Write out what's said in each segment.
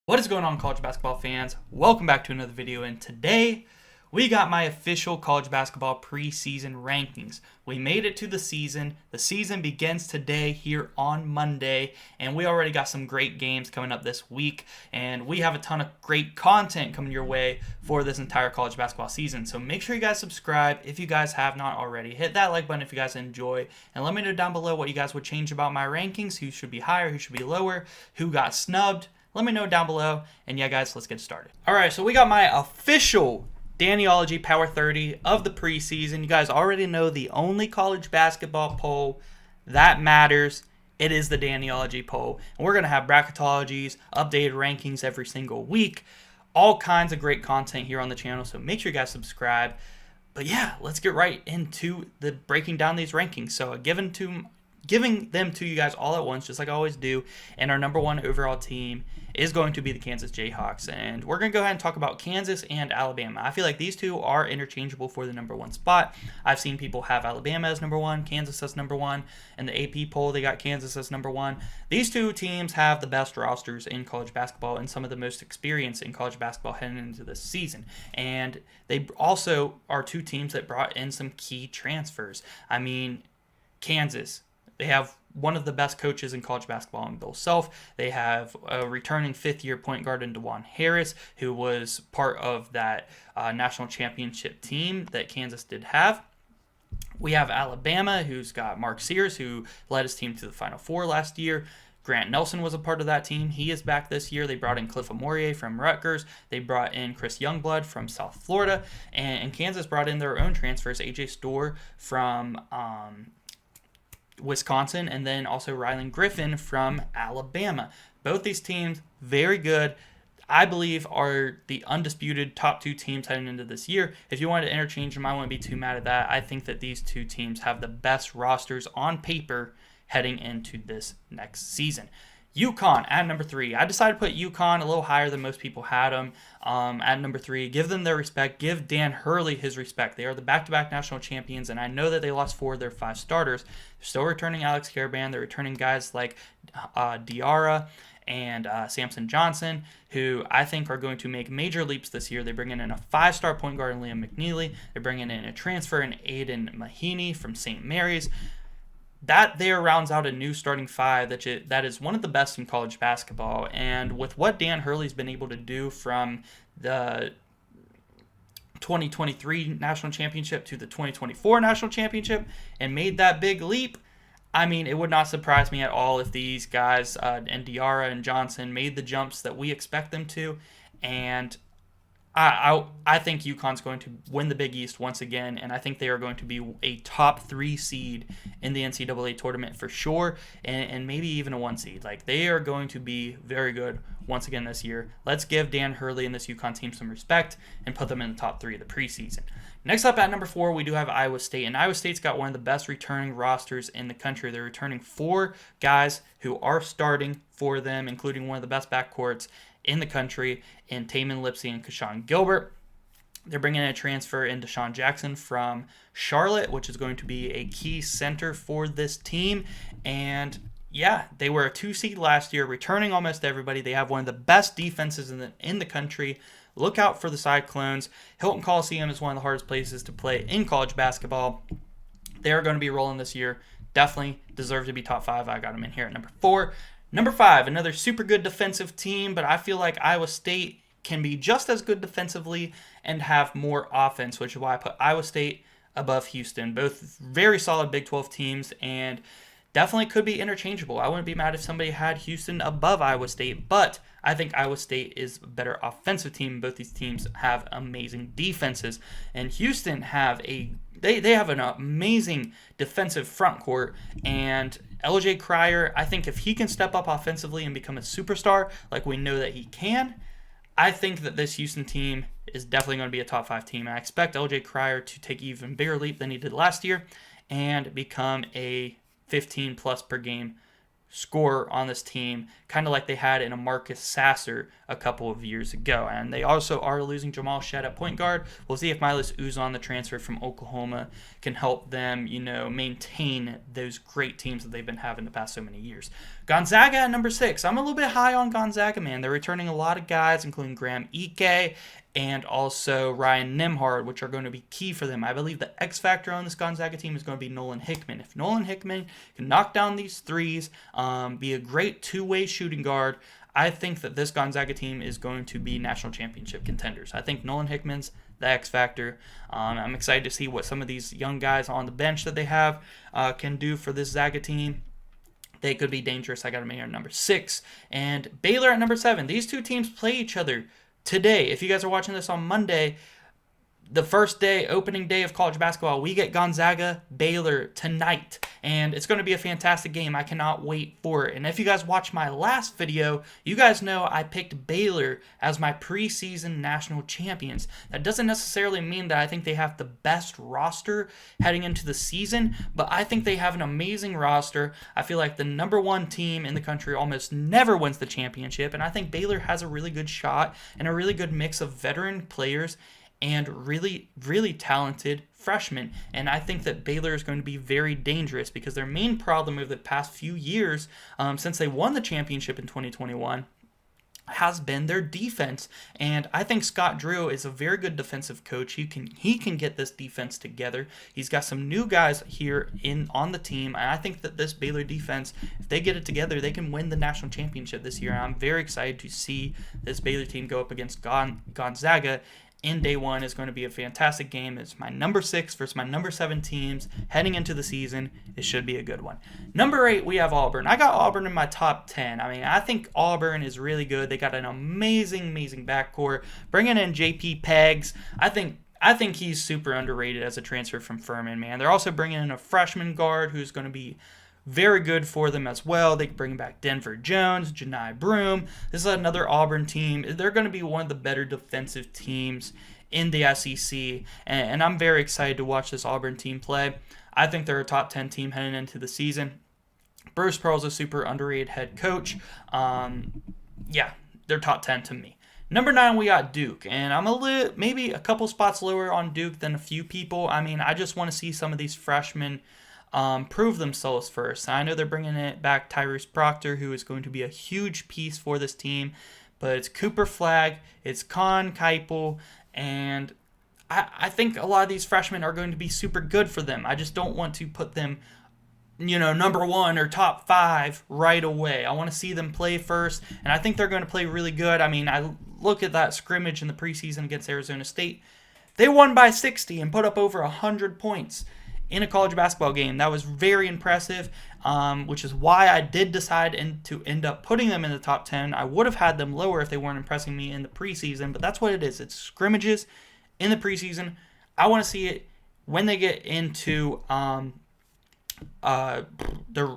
What is going on, college basketball fans? Welcome back to another video, and today we got my official college basketball preseason rankings. We made it to the season. The season begins today here on Monday, and we already got some great games coming up this week, and we have a ton of great content coming your way for this entire college basketball season. So make sure you guys subscribe if you guys have not already. Hit that like button if you guys enjoy, and let me know down below what you guys would change about my rankings, who should be higher, who should be lower, who got snubbed. Let me know down below. And yeah, guys, let's get started. All right, so we got my official Daniology Power 30 of the preseason. You guys already know the only college basketball poll that matters. It is the Daniology poll. And we're going to have bracketologies, updated rankings every single week. All kinds of great content here on the channel, so make sure you guys subscribe. But yeah, let's get right into the breaking down these rankings. So giving them to you guys all at once, just like I always do. And our number one overall team is going to be the Kansas Jayhawks. And we're going to go ahead and talk about Kansas and Alabama. I feel like these two are interchangeable for the number one spot. I've seen people have Alabama as number one, Kansas as number one. In the AP poll, they got Kansas as number one. These two teams have the best rosters in college basketball and some of the most experience in college basketball heading into this season. And they also are two teams that brought in some key transfers. I mean, Kansas, they have one of the best coaches in college basketball in Bill Self. They have a returning fifth-year point guard in DeJuan Harris, who was part of that national championship team that Kansas did have. We have Alabama, who's got Mark Sears, who led his team to the Final Four last year. Grant Nelson was a part of that team. He is back this year. They brought in Cliff Amorie from Rutgers. They brought in Chris Youngblood from South Florida. And Kansas brought in their own transfers, A.J. Storr from Wisconsin, and then also Rylan Griffin from Alabama. Both these teams, very good. I believe are the undisputed top two teams heading into this year. If you wanted to interchange them, I wouldn't be too mad at that. I think that these two teams have the best rosters on paper heading into this next season. UConn at number 3. I decided to put UConn a little higher than most people had them at number 3. Give them their respect. Give Dan Hurley his respect. They are the back-to-back national champions, and I know that they lost 4 of their 5 starters. They're still returning Alex Caravan. They're returning guys like Diarra and Samson Johnson, who I think are going to make major leaps this year. They're bringing in a 5-star point guard in Liam McNeely. They're bringing in a transfer in Aiden Mahaney from St. Mary's. That there rounds out a new starting 5 that is one of the best in college basketball. And with what Dan Hurley's been able to do from the 2023 national championship to the 2024 national championship and made that big leap, I mean, it would not surprise me at all if these guys and Diarra and Johnson made the jumps that we expect them to. And I think UConn's going to win the Big East once again, and I think they are going to be a top 3 seed in the NCAA tournament for sure, and maybe even a 1 seed. Like, they are going to be very good once again this year. Let's give Dan Hurley and this UConn team some respect and put them in the top 3 of the preseason. Next up at number 4, we do have Iowa State, and Iowa State's got one of the best returning rosters in the country. They're returning 4 guys who are starting for them, including one of the best backcourts in the country in Taman Lipsey and Kashawn Gilbert. They're bringing in a transfer in Deshaun Jackson from Charlotte, which is going to be a key center for this team. And yeah, they were a 2 seed last year, returning almost everybody. They have one of the best defenses in the country. Look out for the Cyclones. Hilton Coliseum is one of the hardest places to play in college basketball. They're going to be rolling this year. Definitely deserve to be top 5. I got them in here at number 4. Number 5, another super good defensive team, but I feel like Iowa State can be just as good defensively and have more offense, which is why I put Iowa State above Houston. Both very solid Big 12 teams and definitely could be interchangeable. I wouldn't be mad if somebody had Houston above Iowa State, but I think Iowa State is a better offensive team. Both these teams have amazing defenses, and Houston have they have an amazing defensive front court, and LJ Cryer, I think if he can step up offensively and become a superstar like we know that he can, I think that this Houston team is definitely going to be a top 5 team. I expect LJ Cryer to take an even bigger leap than he did last year and become a 15 plus per game scorer on this team, kind of like they had in a Marcus Sasser a couple of years ago. And they also are losing Jamal Shedd at point guard. We'll see if Milas Uzon, the transfer from Oklahoma, can help them, maintain those great teams that they've been having the past so many years. Gonzaga at number 6. I'm a little bit high on Gonzaga, man. They're returning a lot of guys, including Graham Ike and also Ryan Nembhard, which are going to be key for them. I believe the X factor on this Gonzaga team is going to be Nolan Hickman. If Nolan Hickman can knock down these threes, be a great two-way shooting guard, I think that this Gonzaga team is going to be national championship contenders. I think Nolan Hickman's the X factor. I'm excited to see what some of these young guys on the bench that they have can do for this Zaga team. They could be dangerous. I got them here at number 6. And Baylor at number 7. These two teams play each other today. If you guys are watching this on Monday, the first day, opening day of college basketball, we get Gonzaga Baylor tonight, and it's going to be a fantastic game. I cannot wait for it. And if you guys watched my last video, you guys know I picked Baylor as my preseason national champions. That doesn't necessarily mean that I think they have the best roster heading into the season, but I think they have an amazing roster. I feel like the number 1 team in the country almost never wins the championship, and I think Baylor has a really good shot and a really good mix of veteran players and really, really talented freshmen. And I think that Baylor is going to be very dangerous because their main problem over the past few years, since they won the championship in 2021, has been their defense. And I think Scott Drew is a very good defensive coach. He can get this defense together. He's got some new guys here on the team, and I think that this Baylor defense, if they get it together, they can win the national championship this year. And I'm very excited to see this Baylor team go up against Gonzaga in day 1. Is going to be a fantastic game. It's my number 6 versus my number 7 teams heading into the season. It should be a good one. Number 8, we have Auburn. I got Auburn in my top 10. I mean, I think Auburn is really good. They got an amazing backcourt. Bringing in JP Peggs, I think he's super underrated as a transfer from Furman, man. They're also bringing in a freshman guard who's going to be very good for them as well. They can bring back Denver Jones, Janai Broom. This is another Auburn team. They're going to be one of the better defensive teams in the SEC, and I'm very excited to watch this Auburn team play. I think they're a top 10 team heading into the season. Bruce Pearl's a super underrated head coach. They're top 10 to me. Number 9, we got Duke, and I'm maybe a couple spots lower on Duke than a few people. I mean, I just want to see some of these freshmen prove themselves first. I know they're bringing it back Tyrese Proctor, who is going to be a huge piece for this team, but it's Cooper Flagg, it's Con Keipel, and I think a lot of these freshmen are going to be super good for them. I just don't want to put them, number 1 or top 5 right away. I want to see them play first, and I think they're going to play really good. I mean, I look at that scrimmage in the preseason against Arizona State. They won by 60 and put up over 100 points in a college basketball game. That was very impressive, which is why I did decide to end up putting them in the top 10. I would have had them lower if they weren't impressing me in the preseason, but that's what it is. It's scrimmages in the preseason. I want to see it when they get into their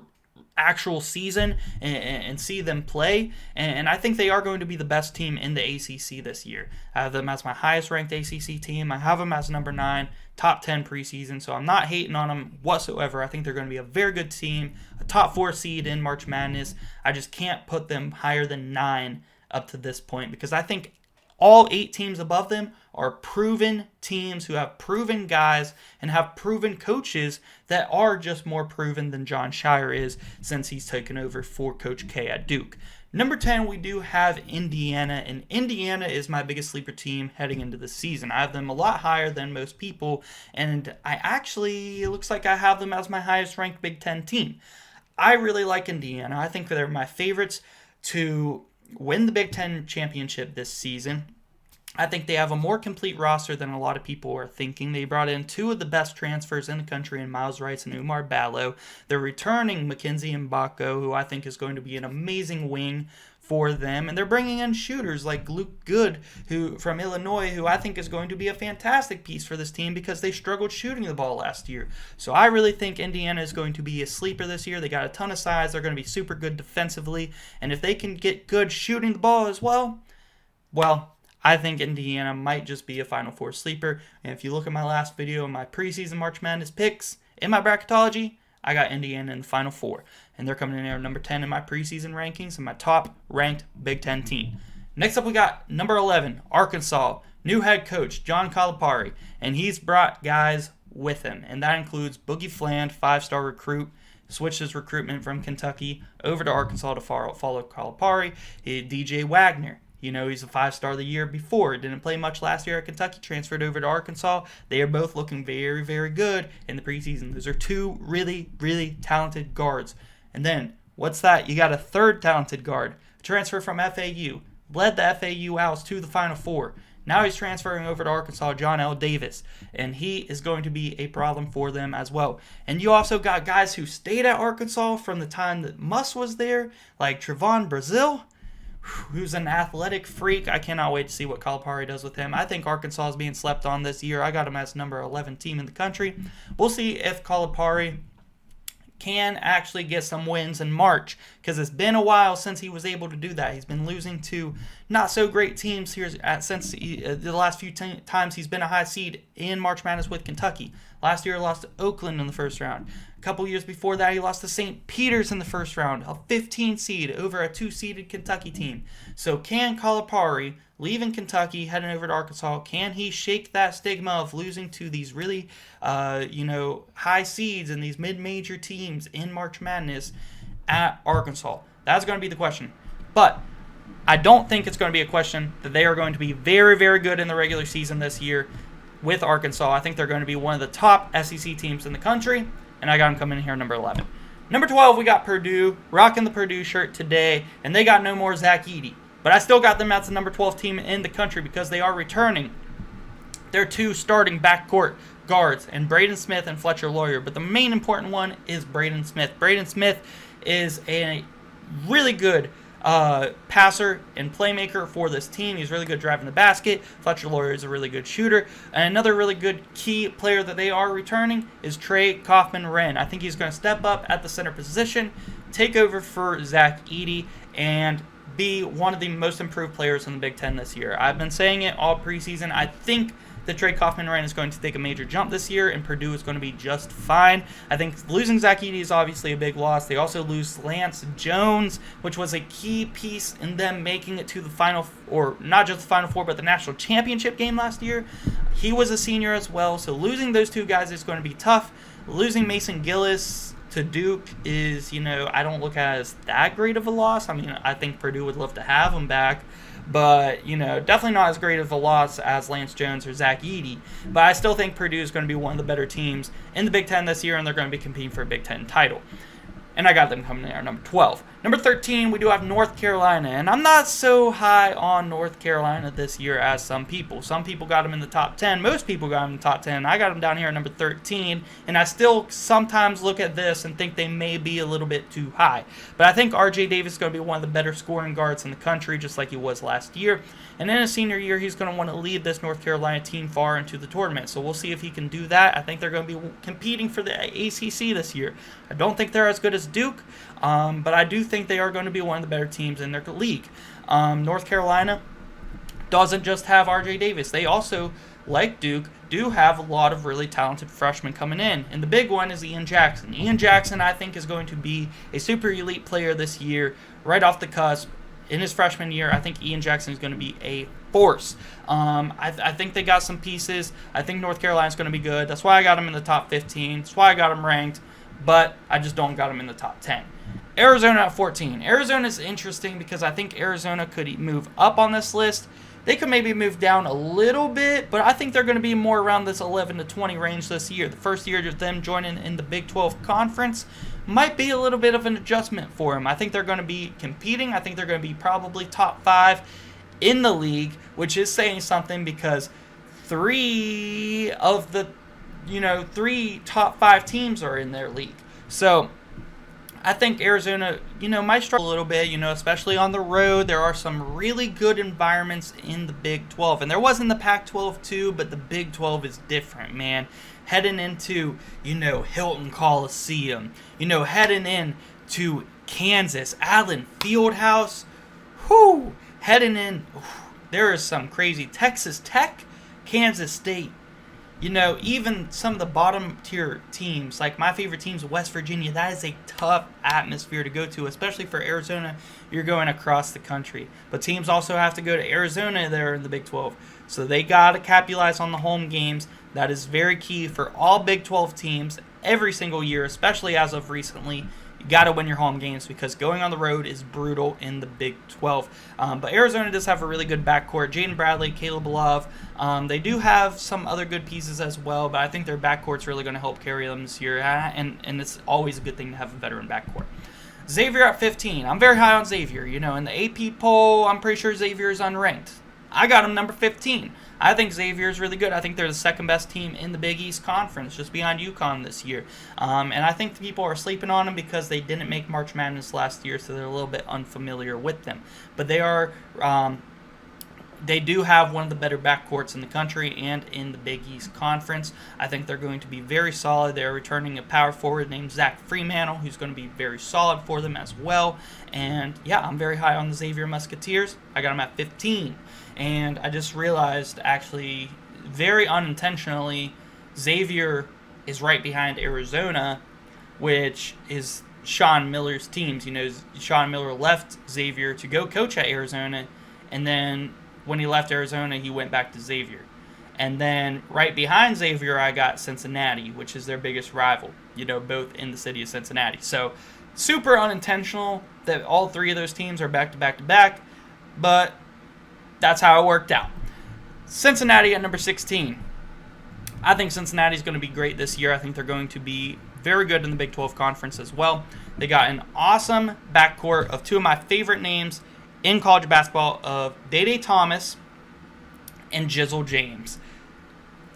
actual season and see them play, and I think they are going to be the best team in the ACC this year. I have them as my highest ranked ACC team. I have them as number 9, top 10 preseason, so I'm not hating on them whatsoever. I think they're going to be a very good team, a top 4 seed in March Madness. I just can't put them higher than 9 up to this point because I think all 8 teams above them are proven teams who have proven guys and have proven coaches that are just more proven than John Shire is since he's taken over for Coach K at Duke. Number 10, we do have Indiana, and Indiana is my biggest sleeper team heading into the season. I have them a lot higher than most people, and it looks like I have them as my highest ranked Big Ten team. I really like Indiana. I think they're my favorites to win the Big Ten championship this season. I think they have a more complete roster than a lot of people are thinking. They brought in 2 of the best transfers in the country in Miles Rice and Umar Ballo. They're returning Mackenzie Mbako, who I think is going to be an amazing wing for them. And they're bringing in shooters like Luke Good, who from Illinois, who I think is going to be a fantastic piece for this team because they struggled shooting the ball last year. So I really think Indiana is going to be a sleeper this year. They got a ton of size. They're going to be super good defensively. And if they can get good shooting the ball as well, I think Indiana might just be a Final Four sleeper. And if you look at my last video of my preseason March Madness picks in my bracketology, I got Indiana in the Final Four. and they're coming in here number 10 in my preseason rankings and my top-ranked Big Ten team. Next up, we got number 11, Arkansas. New head coach, John Calipari, and he's brought guys with him, and that includes Boogie Fland, 5-star recruit, switched his recruitment from Kentucky over to Arkansas to follow Calipari. DJ Wagner, he's a 5-star the year before. Didn't play much last year at Kentucky, transferred over to Arkansas. They are both looking very, very good in the preseason. Those are two really, really talented guards. And then, what's that? You got a third talented guard, transfer from FAU, led the FAU Owls to the Final Four. Now he's transferring over to Arkansas, John L. Davis, and he is going to be a problem for them as well. And you also got guys who stayed at Arkansas from the time that Muss was there, like Trevon Brazile, who's an athletic freak. I cannot wait to see what Calipari does with him. I think Arkansas is being slept on this year. I got him as number 11 team in the country. We'll see if Calipari can actually get some wins in March, because it's been a while since he was able to do that. He's been losing to not so great teams here since the last few times he's been a high seed in March Madness with Kentucky. Last year he lost to Oakland in the first round. A couple years before that he lost to St. Peter's in the first round, a 15 seed over a 2-seeded Kentucky team. So can Calipari, leaving Kentucky, heading over to Arkansas, can he shake that stigma of losing to these really high seeds and these mid-major teams in March Madness at Arkansas? That's going to be the question. But I don't think it's going to be a question that they are going to be very, very good in the regular season this year with Arkansas. I think they're going to be one of the top SEC teams in the country, and I got them coming in here number 11. Number 12, we got Purdue, rocking the Purdue shirt today, and they got no more Zach Edey. But I still got them as the number 12 team in the country because they are returning their two starting backcourt guards, and Braden Smith and Fletcher Lawyer. But the main important one is Braden Smith. Braden Smith is a really good passer and playmaker for this team. He's really good driving the basket. Fletcher Lawyer is a really good shooter. And another really good key player that they are returning is Trey Kaufman-Wren. I think he's going to step up at the center position, take over for Zach Edey, and be one of the most improved players in the Big Ten this year. I've been saying it all preseason. I think that Trey Kaufman-Wren is going to take a major jump this year, and Purdue is going to be just fine. I think losing Zach Edey is obviously a big loss. They also lose Lance Jones, which was a key piece in them making it to the Final, or not just the Final Four, but the national championship game last year. He was a senior as well, so losing those two guys is going to be tough. Losing Mason Gillis to Duke is, I don't look at it as that great of a loss. I mean, I think Purdue would love to have him back, but, definitely not as great of a loss as Lance Jones or Zach Edey. But I still think Purdue is going to be one of the better teams in the Big Ten this year, and they're going to be competing for a Big Ten title. And I got them coming in at number 12. Number 13, we do have North Carolina. And I'm not so high on North Carolina this year as some people. Some people got them in the top 10. Most people got them in the top 10. I got them down here at number 13. And I still sometimes look at this and think they may be a little bit too high. But I think R.J. Davis is going to be one of the better scoring guards in the country, just like he was last year. And in his senior year, he's going to want to lead this North Carolina team far into the tournament. So we'll see if he can do that. I think they're going to be competing for the ACC this year. I don't think they're as good as Duke, but I do think they are going to be one of the better teams in their league. North Carolina doesn't just have R.J. Davis. They also, like Duke, do have a lot of really talented freshmen coming in. And the big one is Ian Jackson. Ian Jackson, I think, is going to be a super elite player this year, right off the cusp. In his freshman year, I think Ian Jackson is going to be a force. I think they got some pieces. I think North Carolina's going to be good. That's why I got them in the top 15. That's why I got them ranked. But I just don't got them in the top 10. Arizona at 14. Arizona is interesting because I think Arizona could move up on this list. They could maybe move down a little bit, but I think they're going to be more around this 11 to 20 range this year. The first year of them joining in the Big 12 Conference might be a little bit of an adjustment for them. I think they're going to be competing. I think they're going to be probably top 5 in the league, which is saying something because 3 of the 3 top 5 teams are in their league. So I think Arizona, might struggle a little bit, especially on the road. There are some really good environments in the Big 12. And there was in the Pac-12 too, but the Big 12 is different, man. Heading into, Hilton Coliseum, heading into Kansas, Allen Fieldhouse, heading in, there is some crazy Texas Tech, Kansas State. even some of the bottom tier teams, like my favorite teams, West Virginia, that is a tough atmosphere to go to, especially for Arizona. You're going across the country. But teams also have to go to Arizona there in the Big 12. So they got to capitalize on the home games. That is very key for all Big 12 teams every single year, especially as of recently. You got to win your home games because going on the road is brutal in the Big 12. But Arizona does have a really good backcourt. Jaden Bradley, Caleb Love. They do have some other good pieces as well, but I think their backcourt's really going to help carry them this year. And it's always a good thing to have a veteran backcourt. Xavier at 15. I'm very high on Xavier. In the AP poll, I'm pretty sure Xavier is unranked. I got him number 15. I think Xavier is really good. I think they're the second best team in the Big East Conference, just behind UConn this year. And I think the people are sleeping on them because they didn't make March Madness last year, so they're a little bit unfamiliar with them. But they do have one of the better backcourts in the country and in the Big East Conference. I think they're going to be very solid. They're returning a power forward named Zach Freemantle, who's going to be very solid for them as well. And yeah, I'm very high on the Xavier Musketeers. I got them at 15. And I just realized, actually, very unintentionally, Xavier is right behind Arizona, which is Sean Miller's teams. Sean Miller left Xavier to go coach at Arizona, and then when he left Arizona, he went back to Xavier. And then right behind Xavier, I got Cincinnati, which is their biggest rival, both in the city of Cincinnati. So super unintentional that all three of those teams are back-to-back-to-back, but that's how it worked out. Cincinnati at number 16. I think Cincinnati's going to be great this year. I think they're going to be very good in the Big 12 Conference as well. They got an awesome backcourt of two of my favorite names in college basketball of Day Thomas and Jizzle James.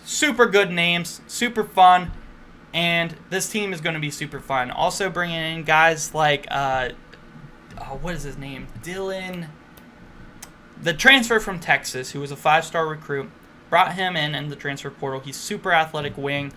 Super good names, super fun, and this team is going to be super fun. Also bringing in guys like, what is his name? Dylan... The transfer from Texas, who was a 5-star recruit, brought him in the transfer portal. He's super athletic wing.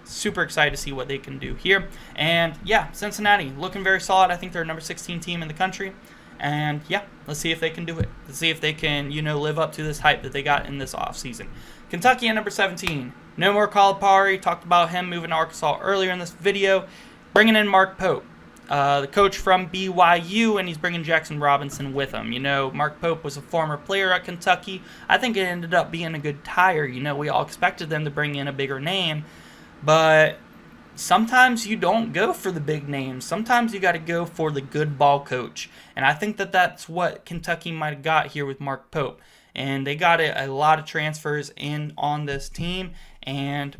Super excited to see what they can do here. And yeah, Cincinnati looking very solid. I think they're a number 16 team in the country. And yeah, let's see if they can do it. Let's see if they can, live up to this hype that they got in this offseason. Kentucky at number 17. No more Calipari. Talked about him moving to Arkansas earlier in this video. Bringing in Mark Pope. The coach from BYU, and he's bringing Jackson Robinson with him. Mark Pope was a former player at Kentucky. I think it ended up being a good hire. We all expected them to bring in a bigger name, but sometimes you don't go for the big names. Sometimes you got to go for the good ball coach, and I think that that's what Kentucky might have got here with Mark Pope. And they got a lot of transfers in on this team, and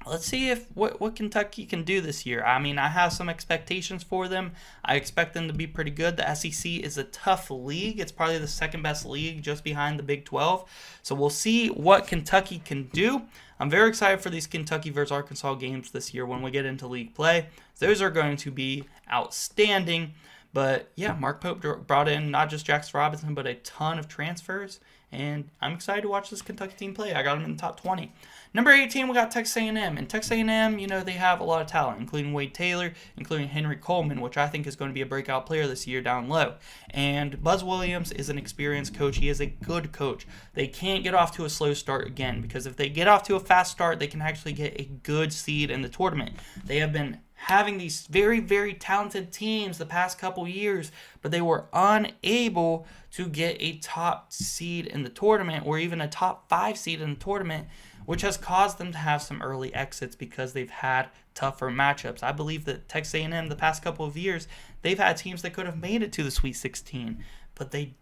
let's see what Kentucky can do this year. I mean, I have some expectations for them. I expect them to be pretty good. The SEC is a tough league. It's probably the second best league just behind the Big 12. So we'll see what Kentucky can do. I'm very excited for these Kentucky versus Arkansas games this year when we get into league play. Those are going to be outstanding. But yeah, Mark Pope brought in not just Jackson Robinson, but a ton of transfers. And I'm excited to watch this Kentucky team play. I got them in the top 20. Number 18, we got Texas A&M. And Texas A&M, they have a lot of talent, including Wade Taylor, including Henry Coleman, which I think is going to be a breakout player this year down low. And Buzz Williams is an experienced coach. He is a good coach. They can't get off to a slow start again, because if they get off to a fast start, they can actually get a good seed in the tournament. They have been having these very, very talented teams the past couple years, but they were unable to get a top seed in the tournament or even a top 5 seed in the tournament, which has caused them to have some early exits because they've had tougher matchups. I believe that Texas A&M the past couple of years, they've had teams that could have made it to the Sweet 16, but they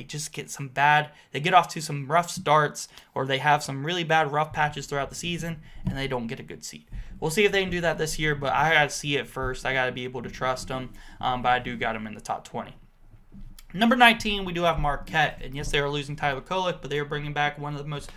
just get they get off to some rough starts, or they have some really bad rough patches throughout the season, and they don't get a good seed. We'll see if they can do that this year, but I got to see it first. I got to be able to trust them, but I do got them in the top 20. Number 19, we do have Marquette, and yes, they are losing Tyler Kolek, but they are bringing back one of the most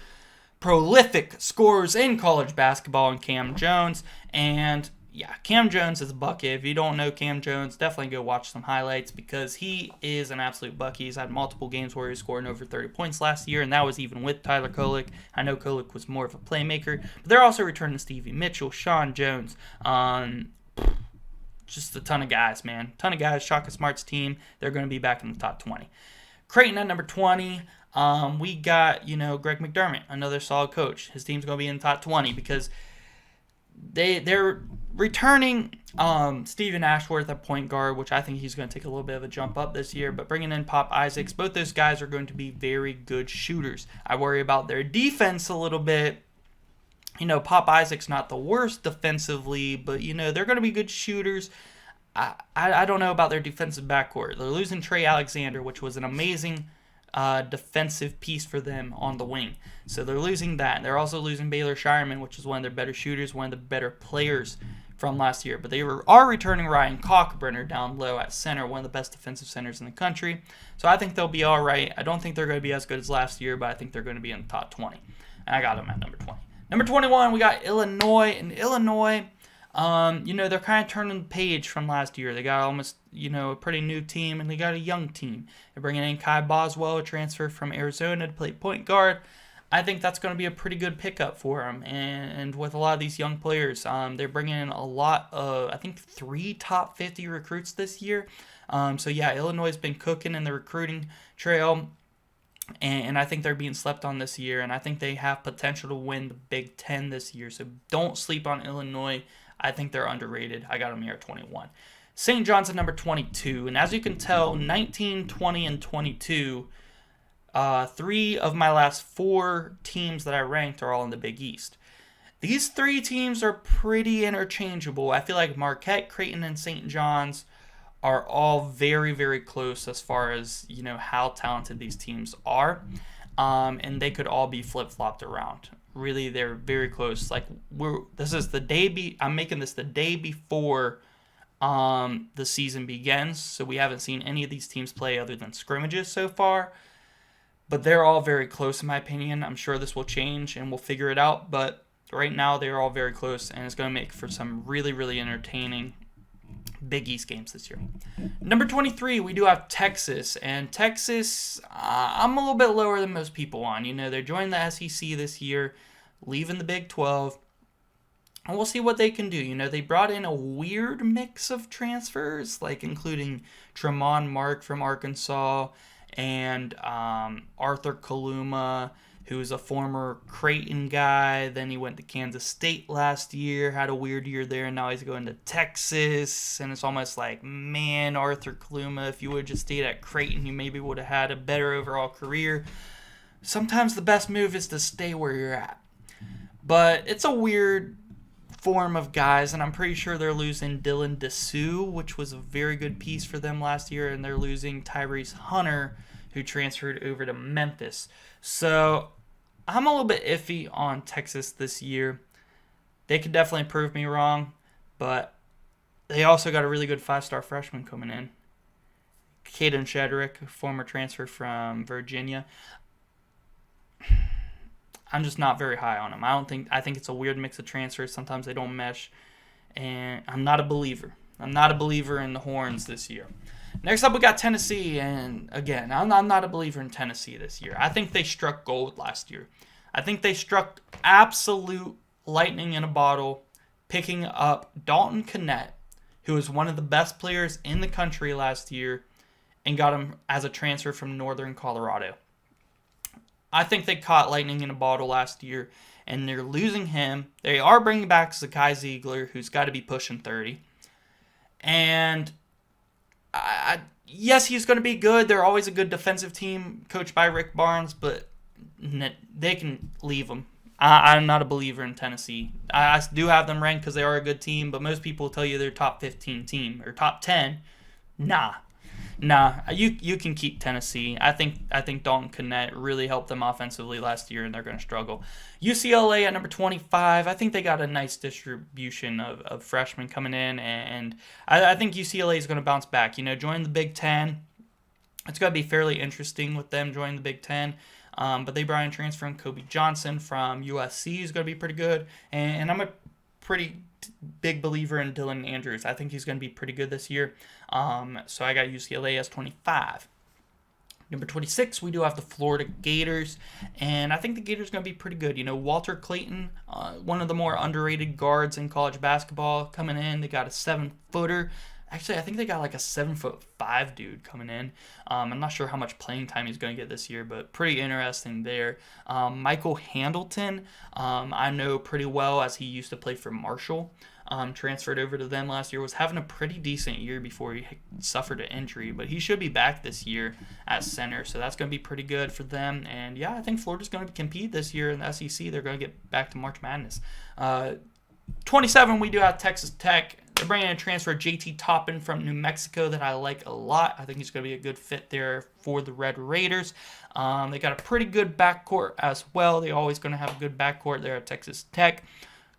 prolific scorers in college basketball in Cam Jones, and yeah, Cam Jones is a bucket. If you don't know Cam Jones, definitely go watch some highlights because he is an absolute bucket. He's had multiple games where he's scoring over 30 points last year, and that was even with Tyler Kolek. I know Kolek was more of a playmaker, but they're also returning Stevie Mitchell, Sean Jones, just a ton of guys, man. Ton of guys. Shaka Smart's team, they're going to be back in the top 20. Creighton at number 20. We got, Greg McDermott, another solid coach. His team's going to be in the top 20 because they're returning Stephen Ashworth at point guard, which I think he's going to take a little bit of a jump up this year, but bringing in Pop Isaacs, both those guys are going to be very good shooters. I worry about their defense a little bit. Pop Isaac's not the worst defensively, but, they're going to be good shooters. I don't know about their defensive backcourt. They're losing Trey Alexander, which was an amazing defensive piece for them on the wing. So they're losing that. They're also losing Baylor Shireman, which is one of their better shooters, one of the better players from last year. But they are returning Ryan Kalkbrenner down low at center, one of the best defensive centers in the country. So I think they'll be all right. I don't think they're going to be as good as last year, but I think they're going to be in the top 20. And I got them at number 20. Number 21, we got Illinois. And Illinois, they're kind of turning the page from last year. They got almost, a pretty new team, and they got a young team. They're bringing in Kai Boswell, a transfer from Arizona, to play point guard. I think that's going to be a pretty good pickup for them. And with a lot of these young players, they're bringing in a lot of, I think, 3 top 50 recruits this year. Illinois has been cooking in the recruiting trail. And I think they're being slept on this year. And I think they have potential to win the Big Ten this year. So don't sleep on Illinois. I think they're underrated. I got them here at 21. St. John's at number 22. And as you can tell, 19, 20, and 22, 3 of my last 4 teams that I ranked are all in the Big East. These 3 teams are pretty interchangeable. I feel like Marquette, Creighton, and St. John's are all very, very close as far as, how talented these teams are. And they could all be flip-flopped around. Really, they're very close. I'm making this the day before the season begins, so we haven't seen any of these teams play other than scrimmages so far. But they're all very close, in my opinion. I'm sure this will change, and we'll figure it out. But right now, they're all very close, and it's going to make for some really, really entertaining Big East games this year. Number 23, we do have Texas. And Texas, I'm a little bit lower than most people on. They're joining the SEC this year, leaving the Big 12. And we'll see what they can do. They brought in a weird mix of transfers, like including Tremont Mark from Arkansas and Arthur Kaluma, who's a former Creighton guy. Then he went to Kansas State last year, had a weird year there, and now he's going to Texas. And it's almost like, man, Arthur Kaluma, if you would have just stayed at Creighton, you maybe would have had a better overall career. Sometimes the best move is to stay where you're at. But it's a weird form of guys, and I'm pretty sure they're losing Dylan Dessou, which was a very good piece for them last year, and they're losing Tyrese Hunter, who transferred over to Memphis. So I'm a little bit iffy on Texas this year. They could definitely prove me wrong, but they also got a really good 5-star freshman coming in. Caden Shedrick, a former transfer from Virginia. I'm just not very high on him. I think it's a weird mix of transfers. Sometimes they don't mesh, and I'm not a believer. I'm not a believer in the Horns this year. Next up, we got Tennessee, and again, I'm not a believer in Tennessee this year. I think they struck gold last year. I think they struck absolute lightning in a bottle, picking up Dalton Knecht, who was one of the best players in the country last year, and got him as a transfer from Northern Colorado. I think they caught lightning in a bottle last year, and they're losing him. They are bringing back Zakai Ziegler, who's got to be pushing 30. And yes, he's going to be good. They're always a good defensive team coached by Rick Barnes, but they can leave him. I'm not a believer in Tennessee. I do have them ranked because they are a good team, but most people tell you they're top 15 team or top 10. Nah, you can keep Tennessee. I think Dalton Knecht really helped them offensively last year, and they're going to struggle. UCLA at number 25. I think they got a nice distribution of freshmen coming in, and I think UCLA is going to bounce back. Join the Big Ten. It's going to be fairly interesting with them joining the Big Ten. But they brought in transfer Kobe Johnson from USC, who's going to be pretty good. And I'm a pretty big believer in Dylan Andrews. I think he's going to be pretty good this year. So I got UCLA as 25. Number 26, we do have the Florida Gators. And I think the Gators are going to be pretty good. Walter Clayton, one of the more underrated guards in college basketball, coming in. They got a 7-footer Actually, I think they got like a 7'5" dude coming in. I'm not sure how much playing time he's going to get this year, but pretty interesting there. Michael Handleton, I know pretty well as he used to play for Marshall. Transferred over to them last year, was having a pretty decent year before he suffered an injury, but he should be back this year at center, so that's going to be pretty good for them. And yeah, I think Florida's going to compete this year in the SEC. They're going to get back to March Madness. 27, we do have Texas Tech. They're bringing in a transfer, JT Toppin from New Mexico, that I like a lot. I think he's going to be a good fit there for the Red Raiders. They got a pretty good backcourt as well. They're always going to have a good backcourt there at Texas Tech.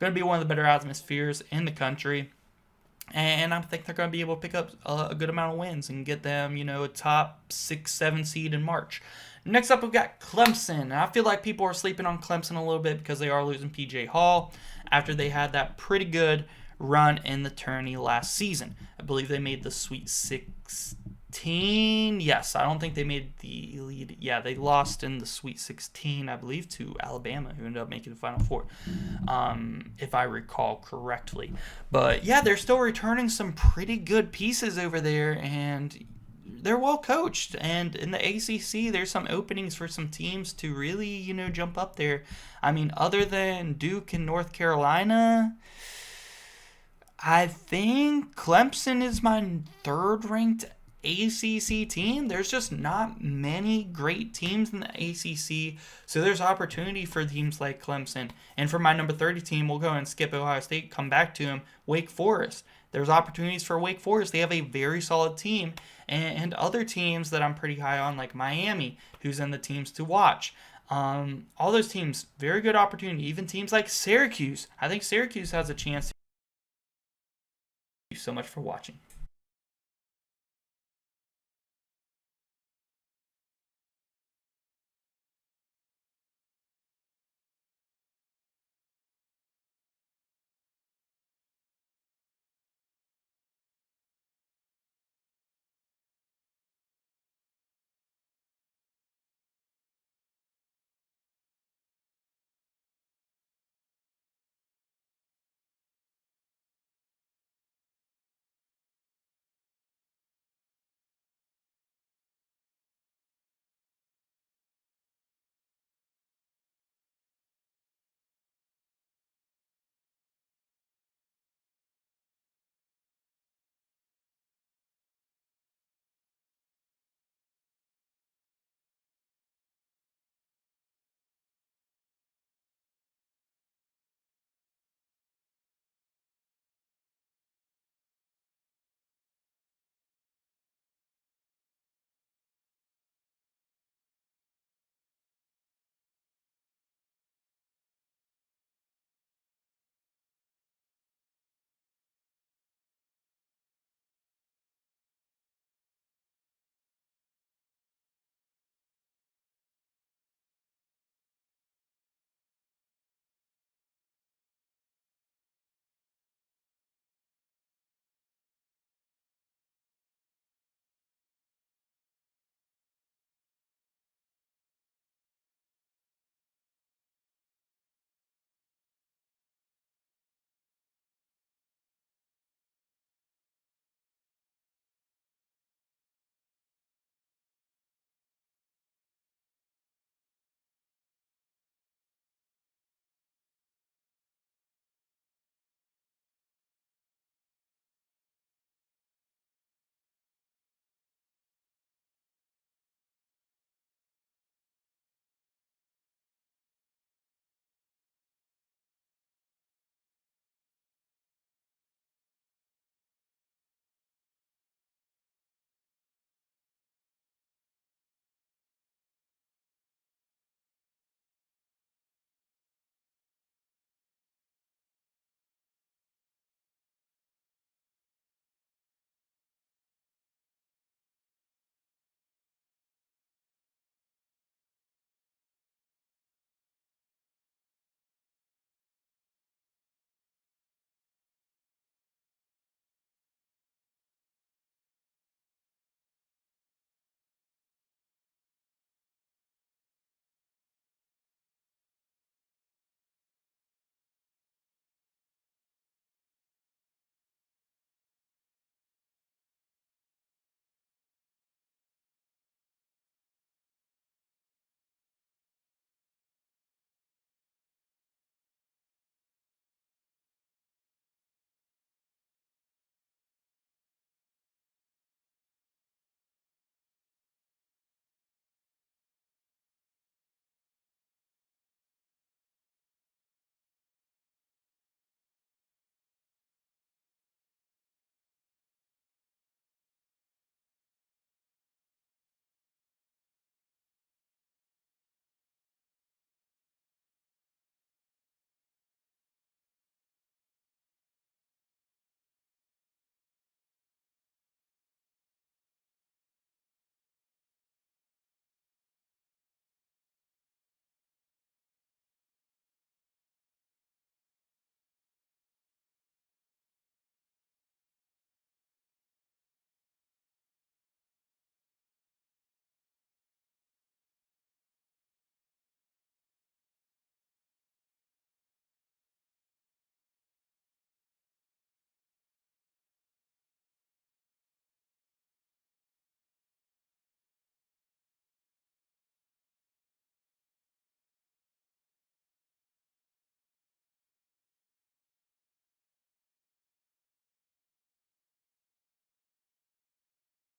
Going to be one of the better atmospheres in the country. And I think they're going to be able to pick up a good amount of wins and get them, a top 6-7 seed in March. Next up, we've got Clemson. And I feel like people are sleeping on Clemson a little bit because they are losing P.J. Hall after they had that pretty good run in the tourney last season. I believe they made the Sweet 16. Yes, I don't think they made the Elite. Yeah, they lost in the Sweet 16, I believe, to Alabama, who ended up making the Final Four, if I recall correctly. But yeah, they're still returning some pretty good pieces over there, and they're well coached. And in the ACC, there's some openings for some teams to really, jump up there. I mean, other than Duke and North Carolina, I think Clemson is my third-ranked ACC team. There's just not many great teams in the ACC, so there's opportunity for teams like Clemson. And for my number 30 team, we'll go and skip Ohio State, come back to them, Wake Forest. There's opportunities for Wake Forest. They have a very solid team, and other teams that I'm pretty high on, like Miami, who's in the teams to watch. All those teams, very good opportunity. Even teams like Syracuse. I think Syracuse has a chance. Thank you so much for watching.